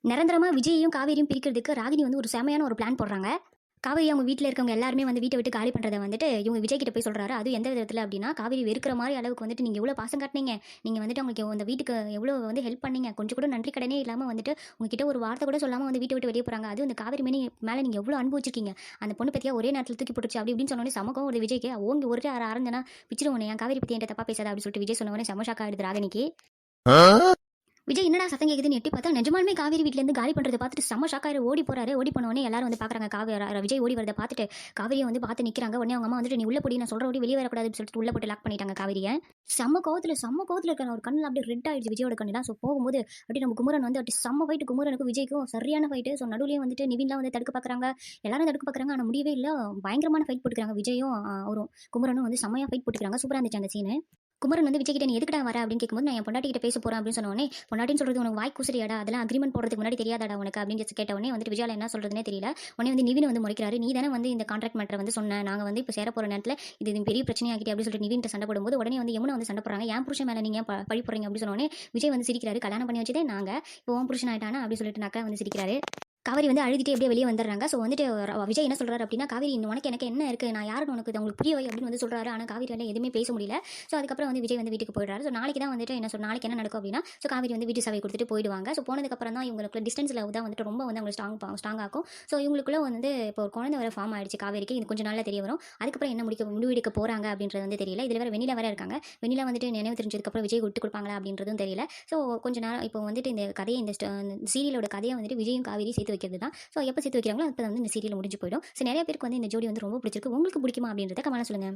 நிரந்தரமா விஜயையும் காவேரியும் பிரிக்கிறதுக்கு ராகினி வந்து ஒரு செமையான ஒரு பிளான் போடுறாங்க. காவேரி அவங்க வீட்ல இருக்கவங்க எல்லாருமே வந்து வீட்ட விட்டு காலி பண்றத வந்துட்டு இவங்க விஜய் கிட்ட போய் சொல்றாரு. அதுவும் எந்த விதத்துல அப்படின்னா, காவேரி வெறுக்கிற மாரி அளவுக்கு வந்துட்டு நீங்க எவ்வளோ பாசம் காட்டுனீங்க. நீங்க வந்துட்டு அவங்களுக்கு அந்த வீட்டுக்கு எவ்வளோ வந்து ஹெல்ப் பண்ணீங்க. கொஞ்சம் கூட நன்றி கடனே இல்லாம வந்துட்டு உங்ககிட்ட ஒரு வார்த்தை கூட சொல்லாம வந்து வீட்ட விட்டு வெளிய போறாங்க. அதுவும் இந்த காவேரி மேல நீங்க எவ்வளோ அன்பு வச்சிருக்கீங்க. அந்த பொண்ணு பத்தியா ஒரே நேரத்துல தூக்கி போட்டுருச்சு அப்படி இப்படின்னு சொன்னோனே செம கோவம் வருது விஜய்க்கு. ஓங்கி ஒரு அரஞ்சனா பிச்சிரும் உன்னை. என் காவேரி பத்தி என்கிட்ட தப்பா பேசாத அப்படின்னு சொல்லிட்டு விஜய் சொன்ன உடனே செம ஷாக் ஆயிடுது ராகினிக்கு. விஜய் என்னடா சத்தம் கேக்குதுன்னு எட்டி பார்த்தா நிஜமாலுமே காவேரி வீட்ல இருந்து காலி பண்றதை பார்த்துட்டு செம ஷாக் ஆயிரு ஓடி போறாரு. ஓடி போனவொடனே எல்லாரும் வந்து பாக்குறாங்க விஜய் ஓடி வரதை பார்த்துட்டு காவேரியை வந்து பார்த்து நிக்கிறாங்க. உடனே அவங்க அம்மா வந்துட்டு நீ உள்ள போடி, நான் சொல்ற ஓடி வெளியே வரக்கூடாதுன்னு சொல்லிட்டு உள்ள போட்டு லாக் பண்ணிட்டாங்க காவேரியை. செம்ம கோவத்துல இருக்க ஒரு கண்ணில் அப்படியே ரெட் ஆயிடுச்சு விஜயோட கண்ணுலாம். ஸோ போகும்போது அப்படி நம்ம குமரன் வந்து அப்படி செம்ம ஃபைட்டு, குமரனுக்கும் விஜய்க்கும் சரியான ஃபைட்டு. ஸோ நடுவுலயே வந்துட்டு நிவின்லாம் வந்து தடுக்க பாக்குறாங்க, எல்லாரும் தடுக்க பாக்குறாங்க. ஆனா முடியவே இல்லை, பயங்கரமான ஃபைட் போட்டுக்கிறாங்க விஜயும் அவரும் குமரனும் வந்து செம்மையா ஃபைட் போட்டுக்கிறாங்க. சூப்பரா இருந்துச்சு அந்த சீனு. குமரன் வந்து விஜய் கிட்ட நீ எதுக்குடா வர அப்படின்னு கேட்கும்போது நான் என் பொண்டாட்டி கிட்ட பேச போறேன் அப்படின்னு சொன்னோடனே, பொண்டாட்டின்னு சொல்றது உனக்கு வாய் கூசரியாடா, அதெல்லாம் அக்ரிமெண்ட் போடுறதுக்கு முன்னாடி தெரியாதாடா உனக்கு அப்படின்னு கேட்ட உடனே வந்துட்டு விஜயால என்ன சொல்றதுனே தெரியல. உடனே வந்து நிவின் வந்து முறைக்கிறாரு, நீ தானே வந்து இந்த கான்ட்ராக்ட் மேட்டரை வந்து சொன்ன, நாங்க வந்து இப்போ சேர போற நேரத்தில் இது பெரிய பிரச்சனையாகிட்டே அப்படின்னு சொல்லிட்டு நிவின் சண்டை போடும்போது உடனே வந்து யமுனா வந்து சண்டை போடுறாங்க. என் புருஷன் மேல நீங்க பழி போடுறீங்க அப்படின்னு சொன்னோடனே விஜய் வந்து சிரிக்கிறாரு, கல்யாணம் பண்ணி வச்சதே நாங்க, இப்போ உன் புருஷன் ஆயிட்டானா அப்படின்னு சொல்லிட்டு நக்கா வந்து சிரிக்கிறாரு. காவேரி வந்து அழுதுட்டே அப்படியே வெளியே வந்துடுறாங்க. ஸோ வந்துட்டு விஜய் என்ன சொல்றாரு அப்படின்னா, காவேரி உனக்கு எனக்கு என்ன இருக்கு, நான் யாருன்னு உனக்கு உங்களுக்கு புரிய வை அப்படின்னு வந்து சொல்றாரு. ஆனால் காவேரியால எதுவுமே பேச முடியல. ஸோ அதுக்கப்புறம் வந்து விஜய் வந்து வீட்டுக்கு போயிடுறாரு. ஸோ நாளைக்கு தான் வந்துட்டு நாளைக்கு என்ன நடக்கும் அப்படின்னா, ஸோ காவேரி வந்து வீட்டு சாவி கொடுத்துட்டு போயிடுவாங்க. ஸோ போனதுக்கப்புறம் தான் இவங்களுக்கு டிஸ்டன்ஸ் லவ் தான் வந்துட்டு ரொம்ப வந்து அவங்க ஸ்ட்ராங் ஆகும். ஸோ இவங்களுக்குள்ள வந்து இப்போ ஒரு குழந்தை வர ஃபார்ம் ஆயிடுச்சு காவேரிக்கு. இது கொஞ்சம் நாளில் தெரிய வரும். அதுக்கப்புறம் என்ன முடிவெடுக்க போறாங்க அப்படின்றது வந்து தெரியல. இதில் வேற வெண்ணிலா வேற இருக்காங்க. வெண்ணிலா வந்துட்டு நினைவு தெரிஞ்சதுக்கப்புறம் விஜய் விட்டு கொடுப்பாங்களா அப்படின்றதும் தெரியல. ஸோ கொஞ்ச நேரம் இப்போ வந்துட்டு இந்த கதையை இந்த சீரியலோட கதையை வந்துட்டு விஜயும் காவேரி சேர்த்து வைக்கிறது தான். ஸோ எப்போ சேர்த்து வைக்கிறாங்களோ அப்போ வந்து இந்த சீரியல் முடிஞ்சு போயிடும். ஸோ நிறைய பேருக்கு வந்து இந்த ஜோடி வந்து ரொம்ப பிடிச்சிருக்கு. உங்களுக்கு பிடிக்குமா அப்படின்றத கமெண்ட்ல சொல்லுங்க.